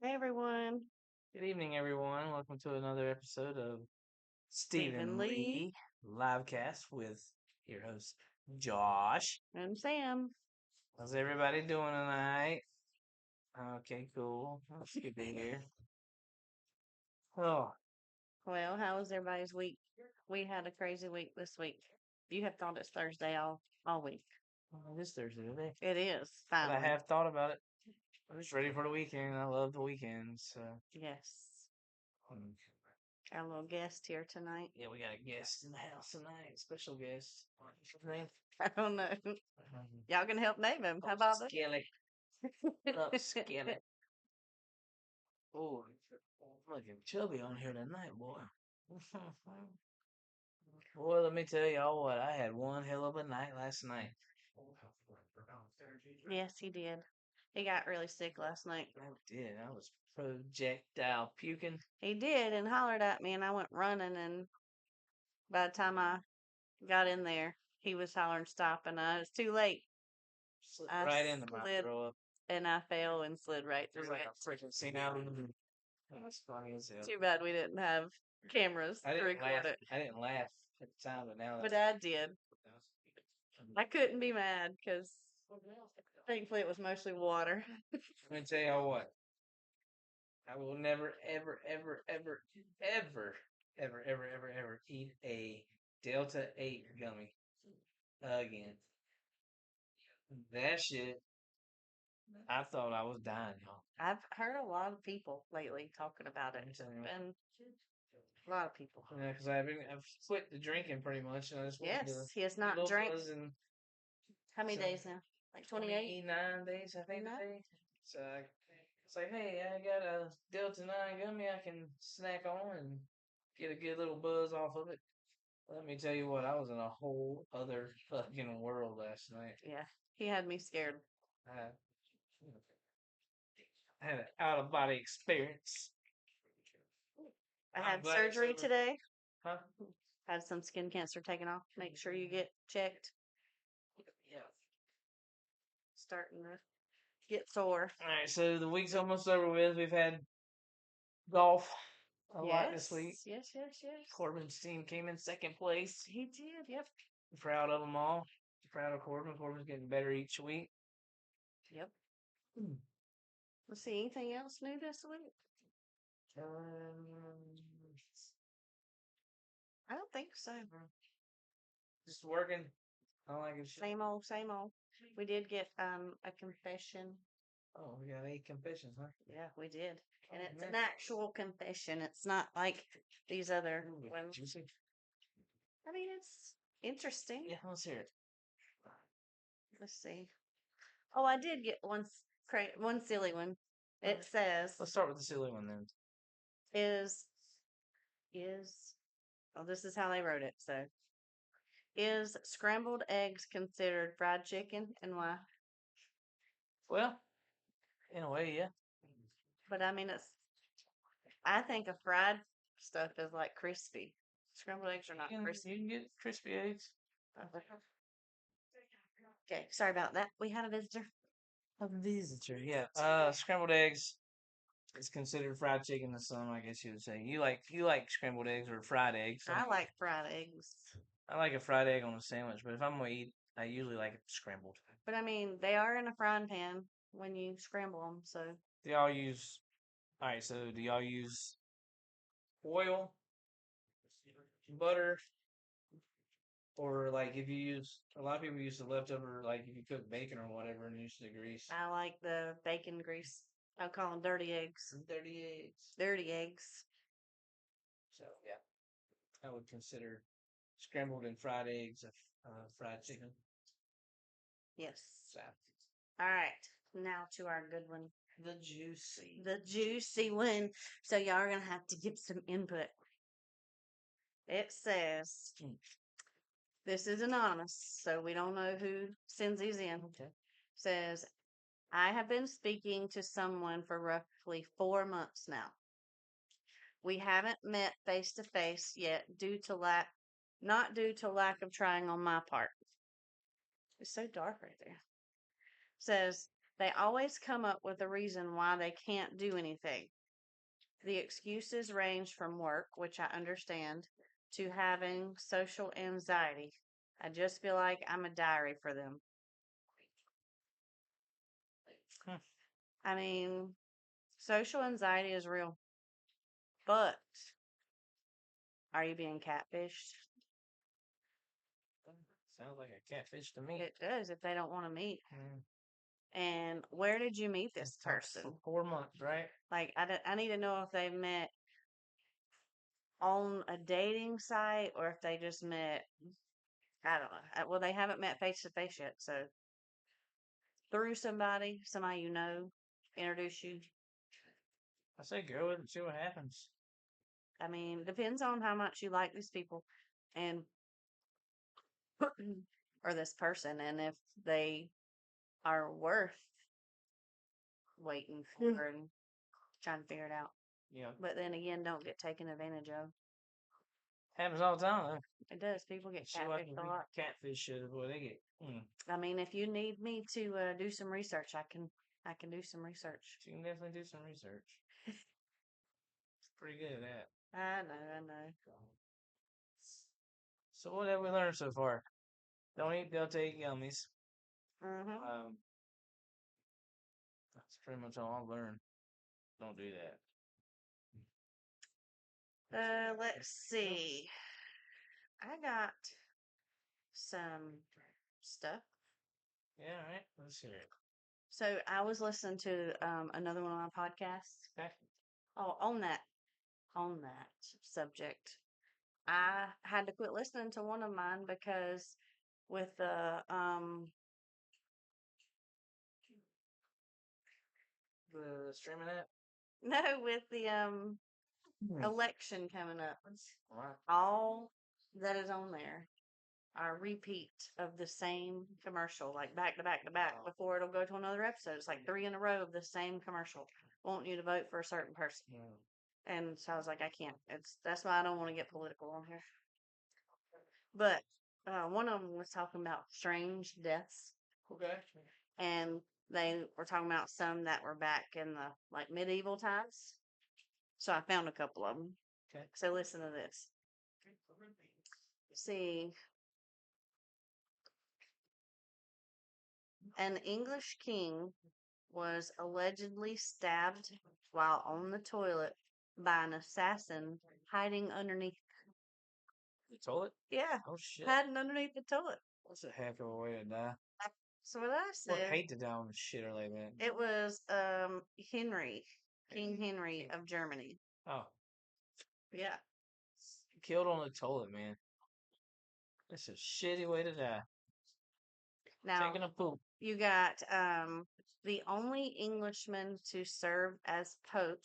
Hey everyone, Good evening, everyone. Welcome to another episode of Stephen Stephen Lee Lee Livecast with your host, Josh. and Sam. How's everybody doing tonight? Okay, cool. That's good to hear. Oh, Well, how was everybody's week? We had a crazy week this week. You have thought it's Thursday all week. it is Thursday today. It is But I finally. have thought about it. I'm just ready for the weekend. I love the weekends. So, Yes, um, our little guest here tonight. yeah, we got a guest in the house tonight. Special guest. What's his name? I don't know. Um, Y'all can help name him. How oh, about Skelly. that? Up, Skelly. Oh, I'm looking chubby on here tonight, boy. Boy, let me tell y'all what, I had one hell of a night last night. Yes, he did. He got really sick last night. I did. I was projectile puking. He did and hollered at me, and I went running. And by the time I got in there, he was hollering stop, and I was too late. Slipped I right into my slid throw up. and I fell and slid right It was through like it. a freaking scene out of the movie. That's funny as hell. Too bad we didn't have cameras I to didn't laugh. record it, I didn't laugh at the time, but now but that I did. I couldn't be mad because thankfully it was mostly water. let me tell y'all what. I will never, ever, ever, ever, ever, ever, ever, ever, ever eat a Delta 8 gummy again. That shit, I thought I was dying, y'all. I've heard a lot of people lately talking about it, I'm telling you. and a lot of people. Yeah, because I've quit the drinking pretty much, and I just wanted to Yes, he has get a not little drank. buzz and How many so days now? Like 28? 29 days, I think, 29? today. So it's like, hey, I got a Delta 9 gummy I can snack on and get a good little buzz off of it. Let me tell you what, I was in a whole other fucking world last night. Yeah, he had me scared. I had an out of body experience. I I'm had glad it's surgery over. today. Huh? Had some skin cancer taken off. Make sure you get checked. Yeah. Starting to get sore. All right, so the week's almost over with. We've had golf a lot this week. Yes, yes, yes, yes. Corbin's team came in second place. He did. Yep. Proud of them all. Proud of Corbin. Corbin's getting better each week. Yep. Hmm. Let's see. Anything else new this week? Um, I don't think so. just working. I don't like it. Same old, same old. We did get a confession. Oh, we got 8 confessions, huh? Yeah, we did. And Oh, it's man. an actual confession. It's not like these other Ooh, ones. juicy. I mean, it's interesting. Yeah, let's hear it. Let's see. Oh, I did get one silly one. It says Let's start with the silly one then. is is oh, this is how they wrote it. So, is scrambled eggs considered fried chicken and why? Well, in a way, yeah. But I mean, I think a fried stuff is like crispy. Scrambled eggs are not crispy. You can get crispy eggs. Okay, sorry about that. We had a visitor. A visitor, yeah. Scrambled eggs is considered fried chicken to some, I guess you would say. You like scrambled eggs or fried eggs. I like fried eggs. I like a fried egg on a sandwich, but if I'm gonna eat, I usually like it scrambled. But I mean, they are in a frying pan when you scramble them. So, Do y'all use? All right, so do y'all use oil, butter, or like if you use? A lot of people use the leftover, like if you cook bacon or whatever, and use the grease. I like the bacon grease. I call them dirty eggs. Dirty eggs. Dirty eggs. So yeah, I would consider scrambled and fried eggs a fried chicken. Yes. So All right. Now to our good one. the juicy. The juicy one. So y'all are going to have to give some input. It says, Mm. this is anonymous, so we don't know who sends these in. Okay. Says, I have been speaking to someone for roughly 4 months now. We haven't met face to face yet not due to lack of trying on my part. It's so dark right there. Says, They always come up with a reason why they can't do anything. The excuses range from work, which I understand, to having social anxiety. I just feel like I'm a diary for them. Hmm. I mean, social anxiety is real, but are you being catfished? Sounds like a catfish to me. It does if they don't want to meet. Mm. And where did you meet this Talked person? for 4 months, right? Like, I need to know if they met on a dating site or if they just met. I don't know. Well, they haven't met face to face yet, so through somebody you know, introduce you. I say go with it and see what happens. I mean, depends on how much you like these people and or this person, and if they are worth waiting for and trying to figure it out. Yeah. But then again, don't get taken advantage of. Happens all the time, It does. People get though. See what catfished a lot. catfish is, what they get. I mean, if you need me to do some research, I can do some research. You can definitely do some research. Pretty good at that. I know. So what have we learned so far? Don't eat Delta 8 gummies. Mm-hmm. That's pretty much all I've learned. Don't do that. Let's see. I got some stuff. Yeah, all right. Let's hear it. So I was listening to another one of my podcasts. Okay. Oh, on that subject, I had to quit listening to one of mine because with The streaming app? no, with the Hmm. election coming up, All right. all that is on there are repeat of the same commercial, like back to back to back, before it'll go to another episode. It's like 3 in a row of the same commercial, wanting you to vote for a certain person. Yeah. And so I was like, I can't. That's why I don't want to get political on here. But one of them was talking about strange deaths, Okay. and they were talking about some that were back in the like medieval times. So I found a couple of them. Okay. So listen to this. See, an English king was allegedly stabbed while on the toilet by an assassin hiding underneath. The toilet? Yeah, Oh shit. hiding underneath the toilet. That's a heck of a way to die. So what I Would said, hate to die on a shitter like that. it was Henry, King Henry of Germany. Oh, Yeah. killed on the toilet, man. That's a shitty way to die. Now Taking a poop. you got the only Englishman to serve as Pope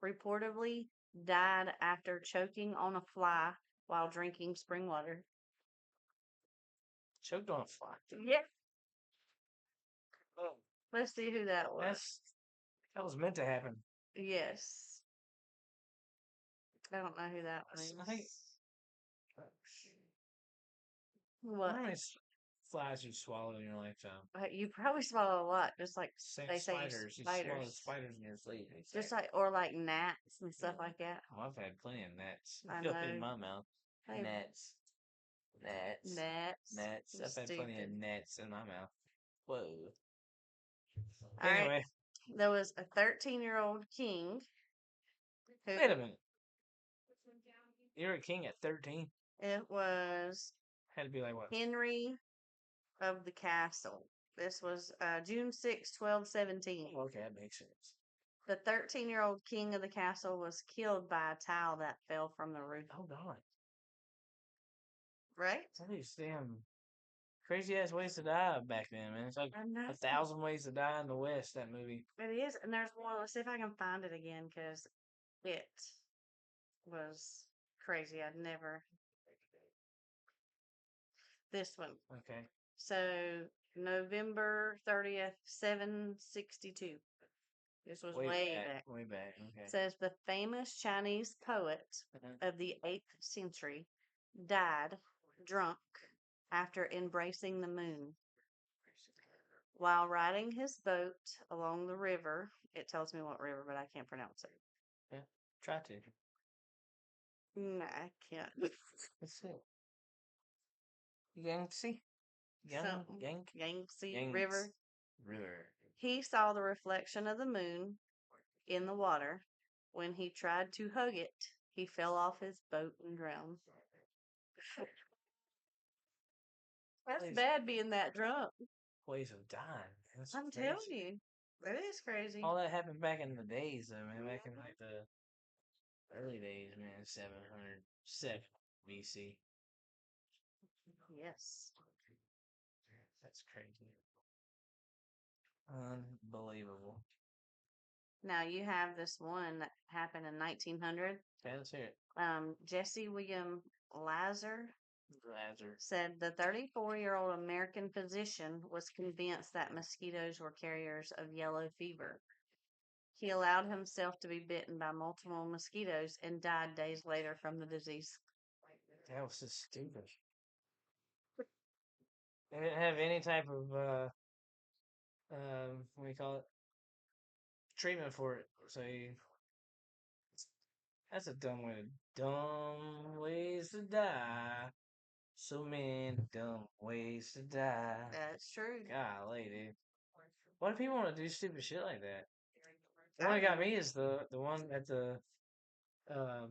reportedly died after choking on a fly while drinking spring water. Choked on a fly. Yeah. Oh, Let's see who that was. that was meant to happen. Yes. I don't know who that was. I think. What? How many flies you swallowed in your lifetime? You probably swallow a lot, just like they say Spiders. You swallowed spiders in your sleep. Just like, or like gnats and stuff like that. Oh, I've had plenty of gnats. I Go in know. my mouth. Hey, Gnats. gnats. I've had plenty of Stupid. gnats in my mouth. Whoa. All right. Anyway, There was a 13-year-old king who wait a minute. You're a king at 13? it was Had to be like what? Henry of the Castle. This was June 6, 1217. Okay, that makes sense. The 13-year-old king of the castle was killed by a tile that fell from the roof. Oh God. Right? All these damn crazy ass ways to die back then, man. It's like I know. 1,000 Ways to Die in the West, that movie. It is. And there's one. Let's see if I can find it again because it was crazy. I'd never. This one. Okay. So November 30th, 762. This was way back. Way back. Okay. Says the famous Chinese poet of the 8th century died drunk after embracing the moon. while riding his boat along the river. It tells me what river, but I can't pronounce it. Yeah. Try to. Nah, I can't. Let's see. Yangtze? Something. Yank? Yangtze Yanks. River. River. He saw the reflection of the moon in the water. When he tried to hug it, he fell off his boat and drowned. That's Ways, bad being that drunk. ways of dying. That's I'm crazy. telling you. That is crazy. All that happened back in the days, though, man. Back in like the early days, man. 707 BC. Yes. That's crazy. Unbelievable. Now you have this one that happened in 1900. Okay, let's hear it. Jesse William Lazar Lazarus. said the 34-year-old American physician was convinced that mosquitoes were carriers of yellow fever. He allowed himself to be bitten by multiple mosquitoes and died days later from the disease. That was just stupid. They didn't have any type of what do you call it? Treatment for it. So that's a dumb ways to die. So many dumb ways to die. That's true. Golly, dude. Why do people want to do stupid shit like that? The I one that don't got know. me is the one at the um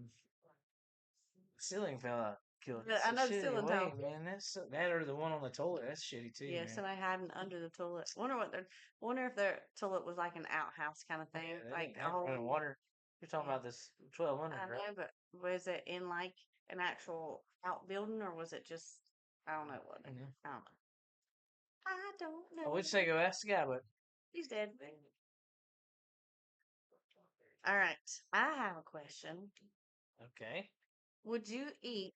ceiling fell out. Killed. Yeah, That's I a know the shitty ceiling way, tall. man. That or the one on the toilet. That's shitty too, Yes, man. and I had an under the toilet. Wonder if their toilet was like an outhouse kind of thing, Yeah, they like didn't a have whole. running water. You're talking about this 1200, I right? know, but was it in like an actual outbuilding or was it just? I don't know what. Mhm. I don't know. I don't I know. would say go ask the guy, but He's dead. All right, I have a question. okay. Would you eat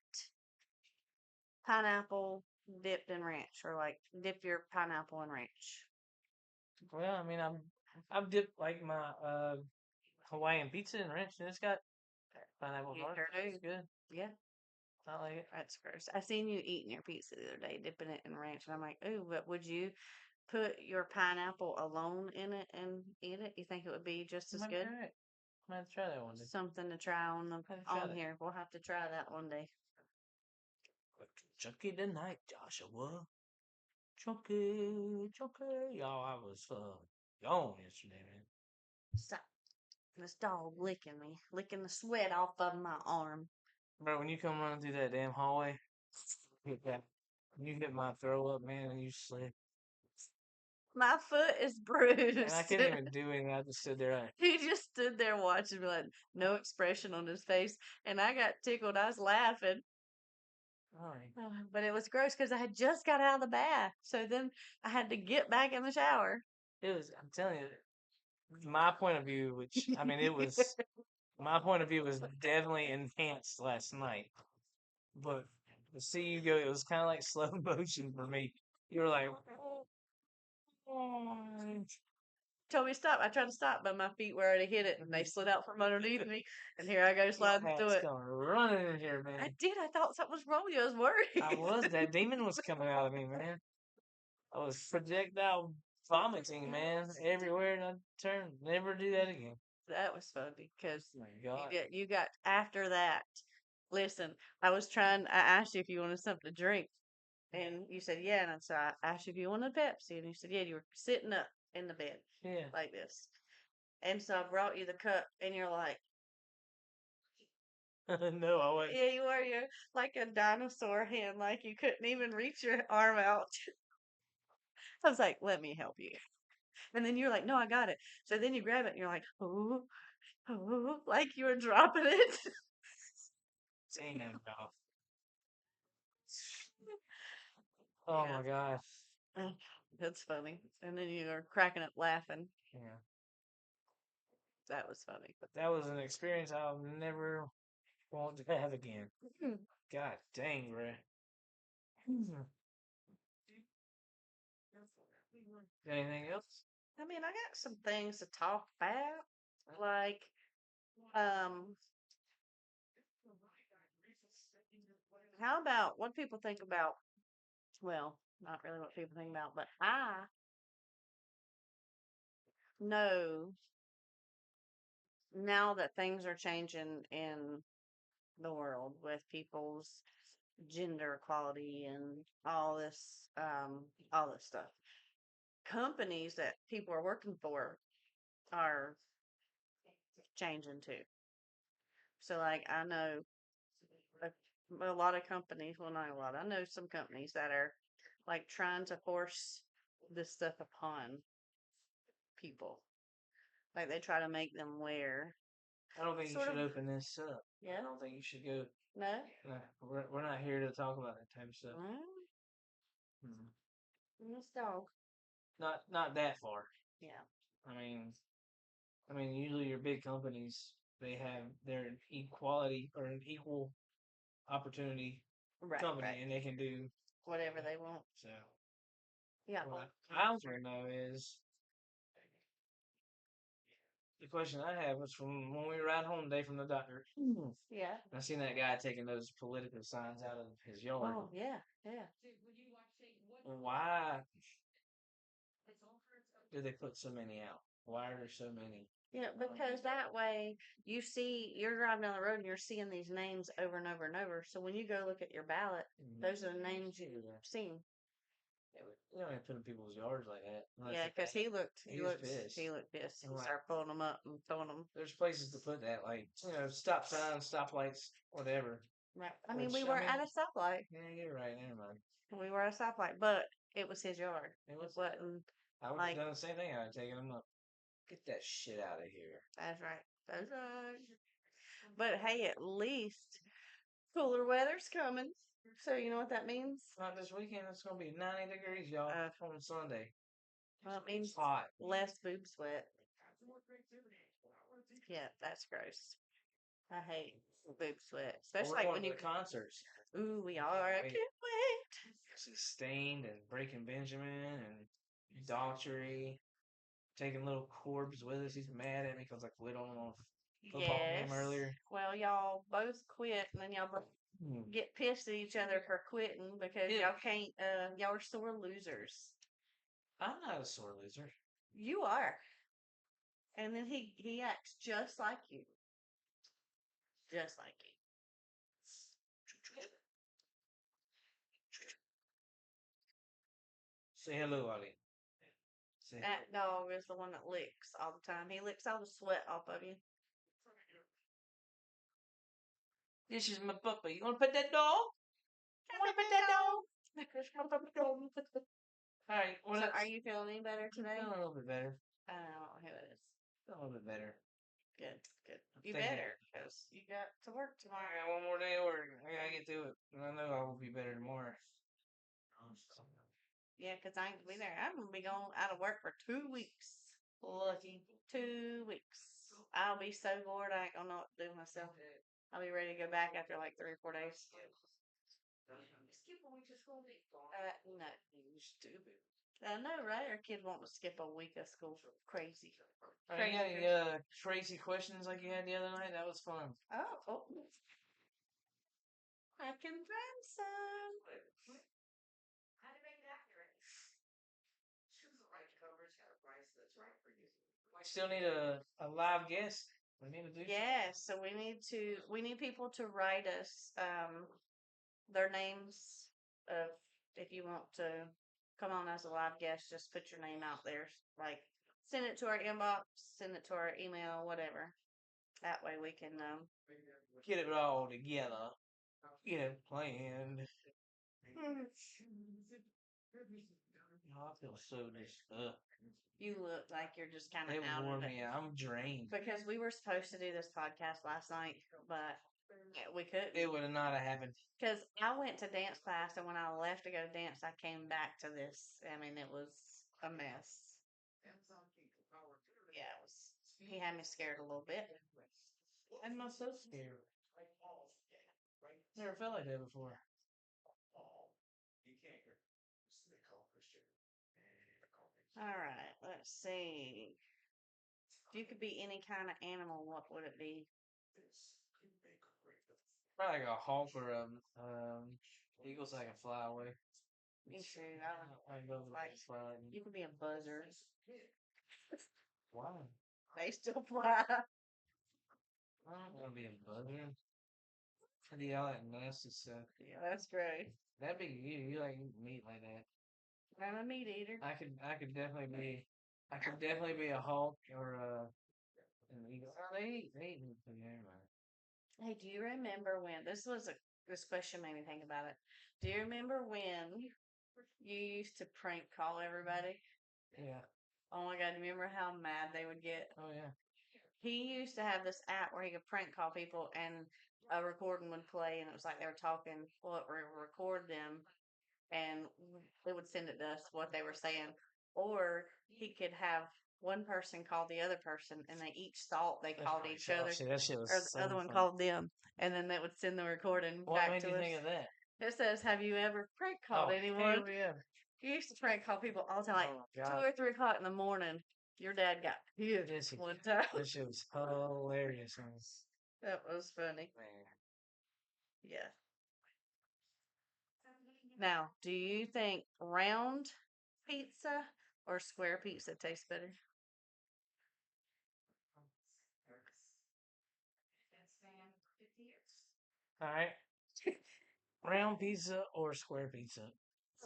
pineapple dipped in ranch, or like dip your pineapple in ranch? Well, I mean, I've dipped like my Hawaiian pizza in ranch, and it's got pineapple You on it. sure do. It's good. Yeah, I like it. that's gross. I seen you eating your pizza the other day, dipping it in ranch, and I'm like, ooh, but would you put your pineapple alone in it and eat it? You think it would be just I as might good? try it. I might try that one day. Something to try Might try on that. here. We'll have to try that one day. Chunky tonight, Joshua. Chunky. Y'all, I was gone yesterday, man. Stop. This dog licking me, licking the sweat off of my arm. Bro, when you come running through that damn hallway, hit that. You hit my throw up, man, and you slid. My foot is And I bruised. couldn't even do anything. I just stood there like, He just stood there watching me, like no expression on his face, and I got tickled. I was laughing, all right. but it was gross because I had just got out of the bath, so then I had to get back in the shower. It was, I'm telling you, my point of view, which, I mean, my point of view was definitely enhanced last night. But to see you go, it was kind of like slow motion for me. You were like, Told me to stop. I tried to stop, but my feet were already hit it, and they slid out from underneath me, and here I go your sliding through hat's it. going running in here, I man. did. I thought something was wrong with you. I was I worried. was, that demon was coming out of me, man. I was projectile vomiting, man, everywhere and I turned. Never do that again. That was funny because Oh my God. you got after that. Listen, I was trying. I asked you if you wanted something to drink, and you said yeah. And so I asked you if you wanted Pepsi, and you said yeah. You were sitting up in the bed Yeah. like this, and so I brought you the cup, and you're like, No, I wasn't. yeah, you were. You're like a dinosaur hand, like you couldn't even reach your arm out. I was like, let me help you. And then you're like, no, I got it. So then you grab it, and you're like, oh, oh, like you were dropping it. Dang it, dog. Oh Yeah. my gosh. Oh, that's funny. And then you are cracking up laughing. Yeah. That was funny. But that was an experience I'll never want to have again. Hmm. God dang, Ray. Hmm. Anything else? I mean, I got some things to talk about. Like, um, how about what people think about, well, not really what people think about, but I know now that things are changing in the world with people's gender equality and all this stuff. Companies that people are working for are changing too. So, like, I know a lot of companies, well, not a lot, I know some companies that are like trying to force this stuff upon people. Like, they try to make them wear I don't think you sort of, should open this up. I yeah, don't think you should go. no, No, we're not here to talk about that type of stuff. well, Mm. this dog, Not that far. yeah, I mean, usually your big companies they have their equality or an equal opportunity right, company, right, and they can do whatever they want, so. yeah, What I want to know is the question I have was from when we ride home today from the doctor. yeah, I seen that guy taking those political signs out of his yard. oh, yeah, yeah. Why do they put so many out? Why are there so many? Yeah, because that way you're driving down the road and you're seeing these names over and over and over. So when you go look at your ballot, those are the names you've seen. You don't have to put in people's yards like that. Yeah, because He was pissed. he looked pissed. He I'm like, started pulling them up and throwing them. there's places to put that, like stop signs, stoplights, whatever. Right. I mean, we Which were at a stoplight. yeah, you're right. Never mind. We were at a stoplight, but it was his yard. It was. Wasn't I would have like done the same thing. I'd have taken him up. Get that shit out of here. that's right. That's right. But hey, at least cooler weather's coming. So you know what that means? Not this weekend. It's gonna be 90 degrees, y'all, on Sunday. Well, it means Hot. less boob sweat. Yeah, that's gross. I hate boob sweat, especially We're like going when to you. the concerts. Ooh, we are. I Wait. can't wait. Sustained and Breaking Benjamin and Daughtry. Taking little Corbs with us. He's mad at me because I quit on him on a football game Yes. earlier. Well, y'all both quit, and then y'all both get pissed at each other for quitting because y'all can't. Y'all are sore losers. I'm not a sore loser. You are. And then he acts just like you. Just like you. Say hello, Ali. Say hello. That dog is the one that licks all the time. He licks all the sweat off of you. This is my puppy. You want to pet that dog? You want to pet that dog? All right. So, are you feeling any better today? Feeling a little bit better. I don't know who it is. Feeling a little bit better. Good, good. You Thank you. better, because you got to work I tomorrow. got one more day of work. I gotta get through it. And I know I will be better tomorrow. Yeah, because I ain't gonna be there. I'm gonna be going out of work for 2 weeks. Lucky. 2 weeks. I'll be so bored I ain't gonna know what to do with myself. I'll be ready to go back after like 3 or 4 days. No. You stupid. I know, right? Our kid won't skip a week of school. Crazy. All right, you got any crazy questions like you had the other night? That was fun. Oh. I can find some. How to make it accurate. Choose the right coverage at a price that's right for you. We still need a live guest. We need to do Yes, so we need people to write us their names of if you want to come on as a live guest, just put your name out there. Like send it to our inbox, send it to our email, whatever. That way we can get it all together. Get it planned. Oh, I feel so just you look like you're just kind of it out wore of it. me out. I'm drained. Because we were supposed to do this podcast last night, but we couldn't. It would have not have happened. Because I went to dance class, and when I left to go to dance, I came back to this. I mean, it was a mess. Yeah, it was. He had me scared a little bit. I'm not so scared. Never felt like that before. All right, let's see. If you could be any kind of animal, what would it be? Probably like a hawk or eagle so I can fly away. Me too. I go Like, fly. you could be a buzzard. Why? They still fly. I don't want to be a buzzer. I do all that nasty stuff. Yeah, that's great. That'd be you. You like eating meat like that. I'm a meat eater. I could definitely be. I could definitely be a Hulk or an eagle. Oh, they eat meat too. Never mind. Hey, do you remember when this question made me think about it? Do you remember when you used to prank call everybody? Yeah. Oh my god, do you remember how mad they would get? Oh yeah. He used to have this app where he could prank call people and a recording would play and it was like they were talking. Well, it would record them and it would send it to us what they were saying. Or he could have one person call the other person and they each thought they called each other Shit, that shit was or so the other one fun. called them. And then they would send the recording What back made to you us. think of that? It says, have you ever prank called Oh, anyone? hell yeah. You used to prank call people all the time, like Oh my 2 god. or 3 o'clock in the morning. Your dad got Yes, pissed one time. that shit was hilarious, man. That was funny. Man. Yeah. Now, do you think round pizza or square pizza tastes better? All right. Round pizza or square pizza?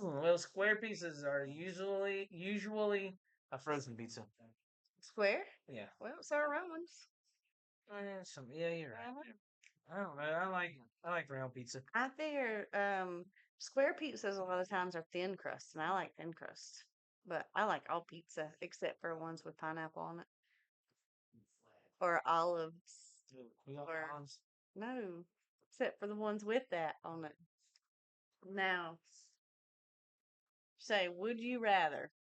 Well, square pizzas are usually a frozen pizza. Square? Yeah. Well, so are round ones. Yeah, you're right. I don't know. I like round pizza. I figure square pizzas a lot of times are thin crust, and I like thin crust. But I like all pizza except for ones with pineapple on it or olives. We got Or olives. no, except for the ones with that on it. Now, say, would you rather?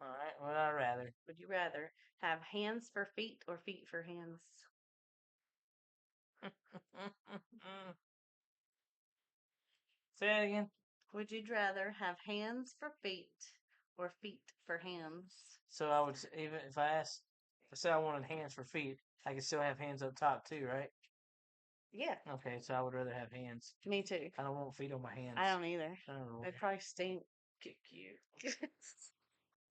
All right. What I'd rather. Would you rather have hands for feet or feet for hands? Say that again. Would you rather have hands for feet or feet for hands? So I would even if I said I wanted hands for feet, I could still have hands up top too, right? Yeah, Okay, so I would rather have hands. me too. I don't want feet on my hands. I don't either. I don't know. They probably stink. Kick you.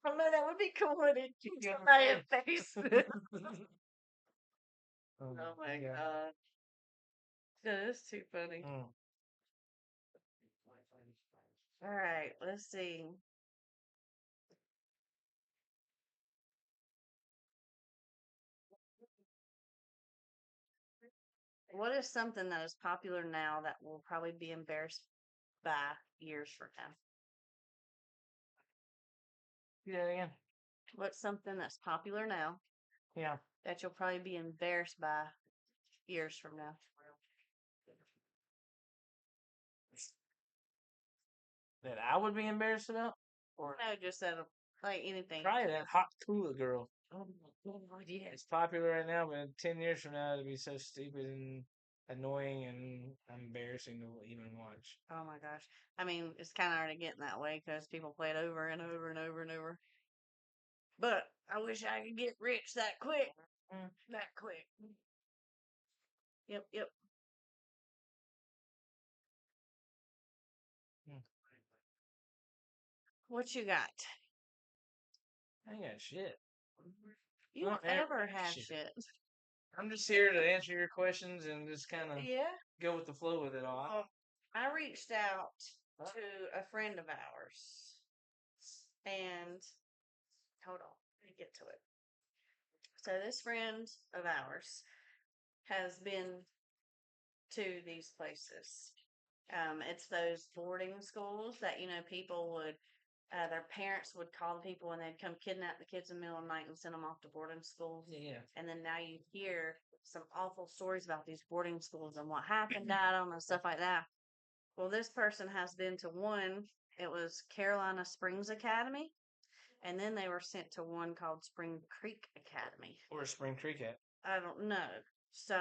Oh no, that would be cool when it kicks somebody in the face. Oh Oh my yeah. god. That is too funny. Mm. Alright, let's see. What is something that is popular now that will probably be embarrassed by years from now? Do that again. What's something that's popular now Yeah. that you'll probably be embarrassed by years from now? That I would be embarrassed about? Or No, just that, like anything. probably that hot Tula girl. Oh my god, yes. It's popular right now, but 10 years from now, it'll be so stupid and annoying and embarrassing to even watch. Oh my gosh. I mean, it's kind of already getting that way because people play it over and over and over and over. But I wish I could get rich that quick. That quick. Yep, yep. Hmm. What you got? I ain't got shit. You Not don't ever ever have shit. shit. I'm just here to answer your questions and just kind of Yeah. go with the flow with it all. Well, I reached out to a friend of ours, and hold on, let me get to it. So this friend of ours has been to these places. It's those boarding schools that people would, their parents would call the people and they'd come kidnap the kids in the middle of the night and send them off to boarding schools. Yeah. And then now you hear some awful stories about these boarding schools and what happened to them and stuff like that. Well, this person has been to one. It was Carolina Springs Academy, and then they were sent to one called Spring Creek Academy. Where's Spring Creek at? I don't know. So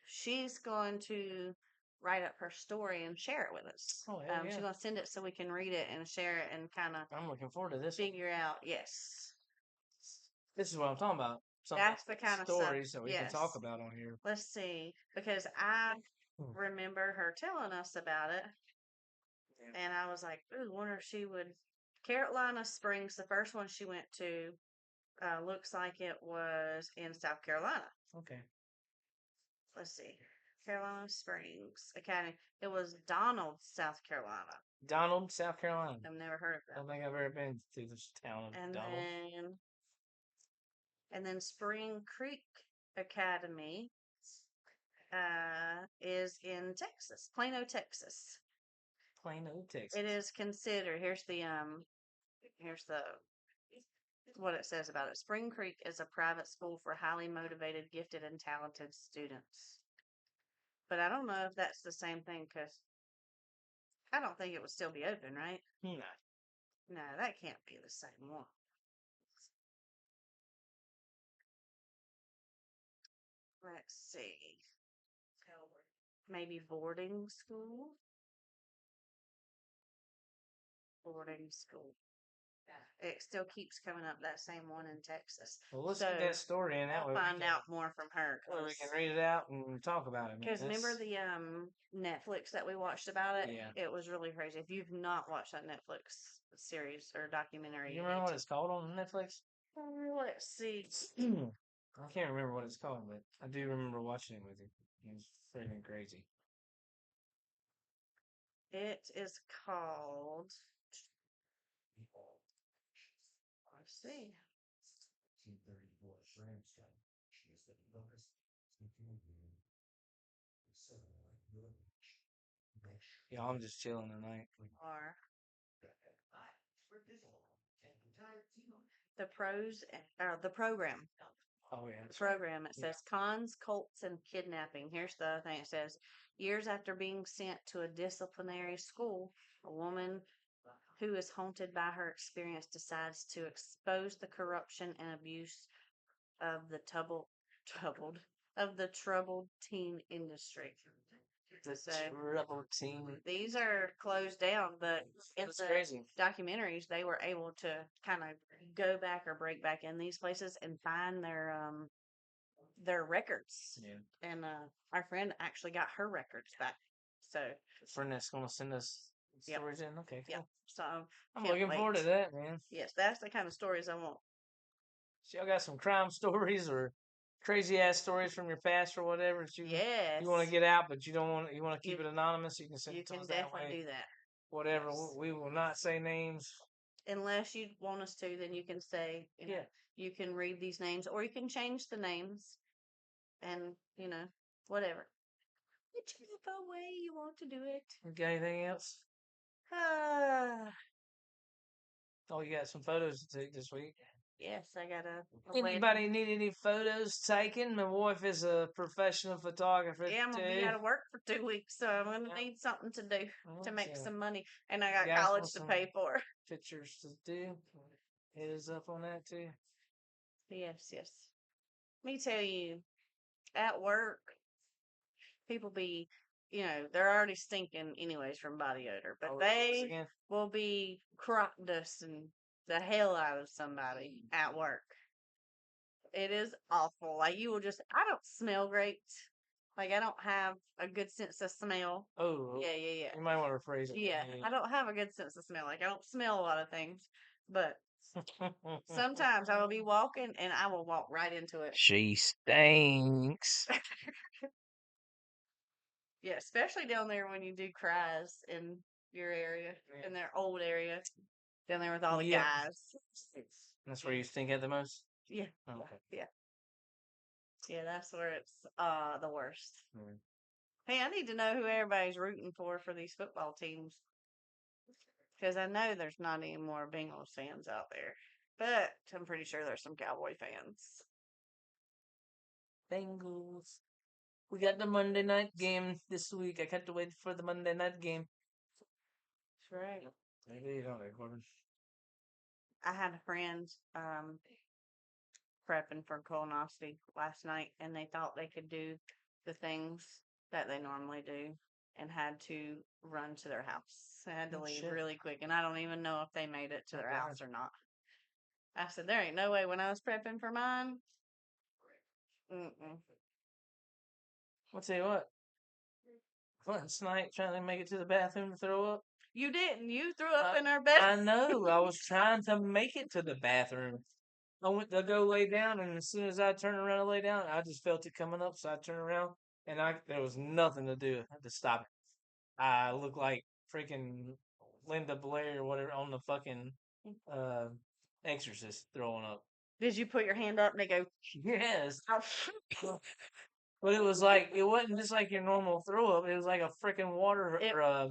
she's going to write up her story and share it with us. Oh, hell yeah. She's going to send it so we can read it and share it and kind of I'm looking forward to this. figure out. Yes, This is what I'm talking about. that's the kind of stories stuff. that we can talk about on here. Let's see, because I remember her telling us about it, and I was like, "Ooh, wonder if she would." Carolina Springs, the first one she went to, looks like it was in South Carolina. Okay. Let's see. Carolina Springs Academy. It was Donald, South Carolina. Donald, South Carolina. I've never heard of I that. don't think I've ever been to this town of And Donald. then Spring Creek Academy is in Texas, Plano, Texas. Plano, Texas. It is considered. Here's the what it says about it. Spring Creek is a private school for highly motivated, gifted, and talented students. But I don't know if that's the same thing because I don't think it would still be open, right? No. No, that can't be the same one. Let's see. Maybe boarding school? Boarding school. It still keeps coming up, that same one in Texas. Well, let's So, get that story in. That We'll way we find can, out more from her. that way we can read it out and talk about it. man. Because remember That's- the Netflix that we watched about it? Yeah. It was really crazy. If you've not watched that Netflix series or documentary, You remember what it's called on Netflix? let's see. I can't remember what it's called, but I do remember watching it with you. It was freaking crazy. It is called. Let's see. Yeah, I'm just chilling tonight. Or the pros or the program. Oh yeah. The program. It says cons, cults, and kidnapping. Here's the other thing. It says years after being sent to a disciplinary school, a woman who is haunted by her experience decides to expose the corruption and abuse of the troubled teen industry. The So, trouble team. these are closed down, but in That's the crazy. documentaries, they were able to kind of go back or break back in these places and find their records. Yeah. And our friend actually got her records back. So, Friend that's gonna send us Yep. stories in. Okay, cool. yeah. So I'm can't looking forward to wait. that, man. Yes, that's the kind of stories I want. So y'all got some crime stories or crazy ass stories from your past or whatever that Yes. you want to get out, but you don't want you want to keep You- it anonymous. You can send You it to can us that definitely way. do that. Whatever. Yes. We will not say names. Unless you want us to, then you can say, Yeah. you can read these names, or you can change the names, and whatever. Whichever way you want to do it. Got anything else? Ah, Oh, you got some photos to take this week. yes, I got a Anybody need any photos taken? My wife is a professional photographer Yeah, I'm gonna be too. out of work for 2 weeks, so I'm gonna need something to do to make So, some money, and I got guys college want to some pay for. pictures to do. Hit us up on that too. Yes, yes. Let me tell you, at work, people be, they're already stinking anyways from body odor, but Oh, once they again, will be crop dusting the hell out of somebody at work. It is awful. Like you will I don't smell great. Like I don't have a good sense of smell. oh, Yeah. you might want to rephrase it. Yeah, I don't have a good sense of smell. Like I don't smell a lot of things, but sometimes I will be walking and I will walk right into it. She stinks. Yeah, especially down there when you do cries in your area, in their old area, down there with all the Yeah. guys. That's where you stink at the most? Yeah, Oh, okay. yeah, that's where it's the worst. Mm. Hey, I need to know who everybody's rooting for these football teams. Because I know there's not any more Bengals fans out there. But I'm pretty sure there's some Cowboy fans. Bengals. We got the Monday night game this week. I can't wait for the Monday night game. That's right. Maybe you don't, Corbin. I had a friend prepping for colonoscopy last night, and they thought they could do the things that they normally do and had to run to their house. They had to Oh, leave shit. really quick, and I don't even know if they made it to Oh, their God. house or not. I said, there ain't no way when I was prepping for mine. Mm-mm. I'll tell you what. Last night, trying to make it to the bathroom to throw up. You didn't. You threw up I- in our bed. I know. I was trying to make it to the bathroom. I went to go lay down, and as soon as I turned around to lay down, I just felt it coming up. So I turned around, and there was nothing to do. I had to stop it. I looked like freaking Linda Blair or whatever on the fucking uh, Exorcist throwing up. Did you put your hand up and they go, Yes, "Ow." but it was like it wasn't just like your normal throw up. It was like a freaking water It- or a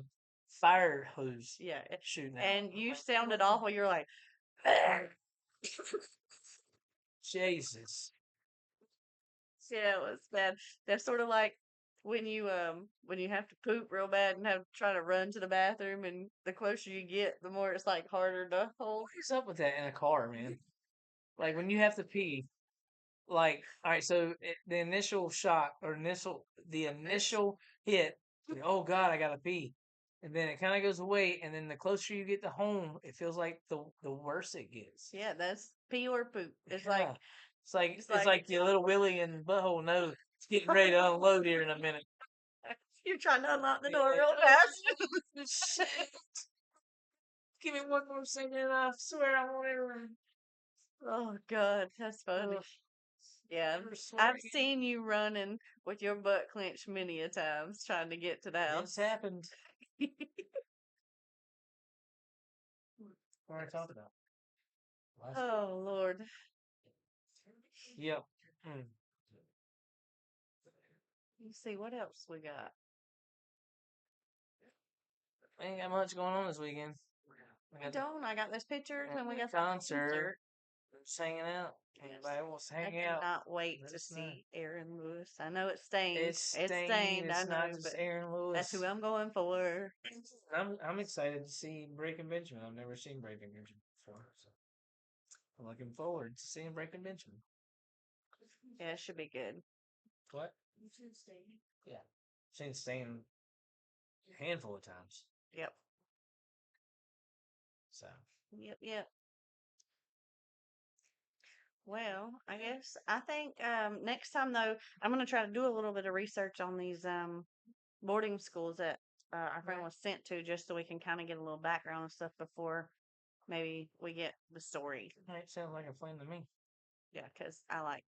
fire hose Yeah. shooting out. And you sounded awful. You're like, Jesus. yeah, it was bad. That's sort of like when you have to poop real bad and have to try to run to the bathroom, and the closer you get, the more it's like harder to hold. What is up with that in a car, man? Like when you have to pee, like all right, so the initial shock or the initial hit, oh God, I gotta pee, and then it kind of goes away, and then the closer you get to home, it feels like the worse it gets. Yeah, that's pee or poop. It's Yeah. like It's like your little willy and butthole nose. It's getting ready to unload here in a minute. you're trying to unlock the door Yeah. real fast. Shit. Give me one more second, and I swear I won't ever. Oh God, that's funny. Ugh. Yeah, Never swear I've again. seen you running with your butt clenched many a times trying to get to the It's house. happened. What are I talking about? Oh Lord. Yep. Mm. Let's see what else we got. Ain't got much going on this weekend. I don't. I got those pictures and we got the concert. Just hanging out. Anybody wants to I hang out? cannot wait Let to us know. see Aaron Lewis. I know it's stained. It's stained. I It's know, not but just Aaron Lewis. that's who I'm going for. I'm excited to see Breaking Benjamin. I've never seen Breaking Benjamin before, so I'm looking forward to seeing Breaking Benjamin. Yeah, it should be good. What? Yeah, seen Stain a handful of times. Yep. So Yep. Well, I guess I think next time though, I'm gonna try to do a little bit of research on these boarding schools that our friend was sent to, just so we can kind of get a little background and stuff before maybe we get the story. that sounds like a plan to me. Yeah, because I like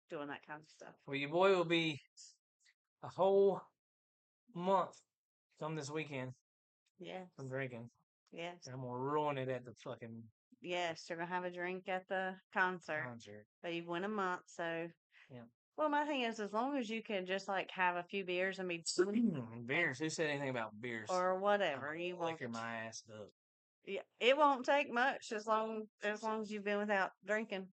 doing that kind of stuff. Well, your boy will be a whole month come this weekend Yes. from drinking. Yes. I'm gonna ruin it at the fucking Yes. You're gonna have a drink at the concert. But you've went a month, so Yeah. Well, my thing is, as long as you can just like have a few beers and be Beers. Who said anything about beers? or whatever you want. Liquor my ass up. Yeah, it won't take much as long as you've been without drinking.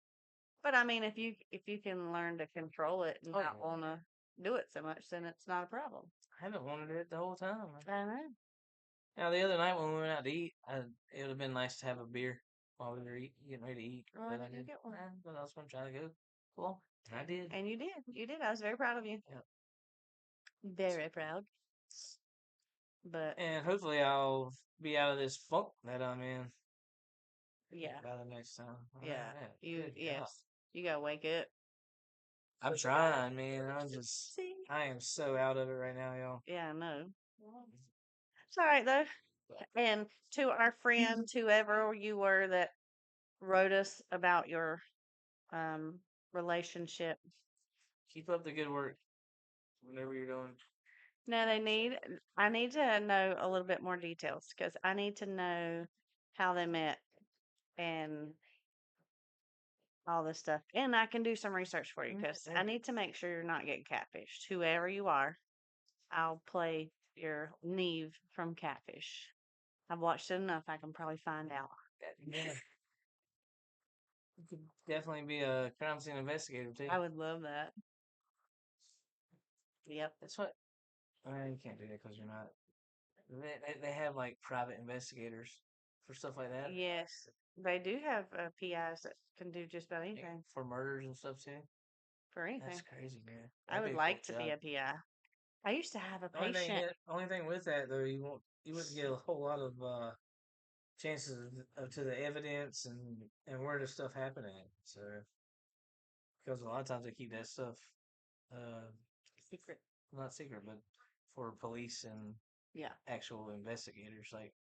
But I mean, if you can learn to control it and Oh, not yeah. want to do it so much, then it's not a problem. I haven't wanted it the whole time. I know. Now the other night when we went out to eat, it would have been nice to have a beer while we were getting ready to eat. Well, but why I didn't you didn't. get one? But I was gonna try to go along. And I did. And you did. You did. I was very proud of you. Yeah. Very proud. But And hopefully I'll be out of this funk that I'm in yeah, by the next time. yeah. Man, You good yes. God. You gotta wake up. I'm trying, man. See? I am so out of it right now, y'all. Yeah, I know. It's all right though. And to our friends, whoever you were that wrote us about your relationship. Keep up the good work. Whatever you're doing. No, I need to know a little bit more details because I need to know how they met and all this stuff. And I can do some research for you because I need to make sure you're not getting catfished. Whoever you are, I'll play your Neve from Catfish. I've watched it enough, I can probably find out. Yeah. You could definitely be a crime scene investigator too. I would love that. Yep. That's what. You can't do that because you're not. They have like private investigators for stuff like that. Yes, they do have PIs that can do just about anything For murders and stuff too. for anything. That's crazy, man. I That'd would be a like cool to be job. a PI. I used to have a Only patient. only thing with that though, you wouldn't get a whole lot of chances to the evidence and where the stuff happened at. So because a lot of times they keep that stuff uh Secret. not secret, but for police and Yeah. actual investigators like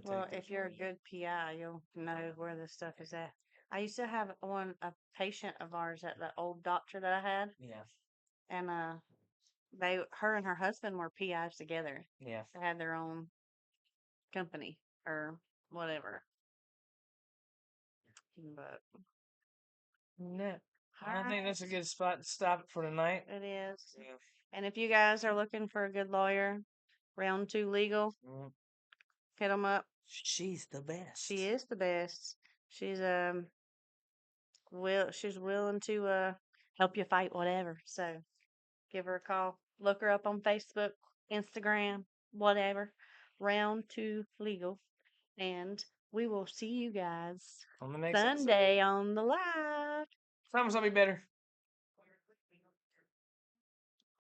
Well, detectives. if you're a good PI, you'll know where the stuff is at. I used to have a patient of ours at the old doctor that I had, Yeah. and her and her husband were PIs together. Yeah. They had their own company or whatever. But Yeah. all I think right, that's a good spot to stop it for tonight. it is. Yeah. And if you guys are looking for a good lawyer, Round 2 Legal, Mm, hit them up. she's the best. She is the best. She's she's willing to help you fight whatever. So give her a call. Look her up on Facebook, Instagram, whatever. Round 2 Legal. And we will see you guys On the next Sunday on the live. Promise I'll be better.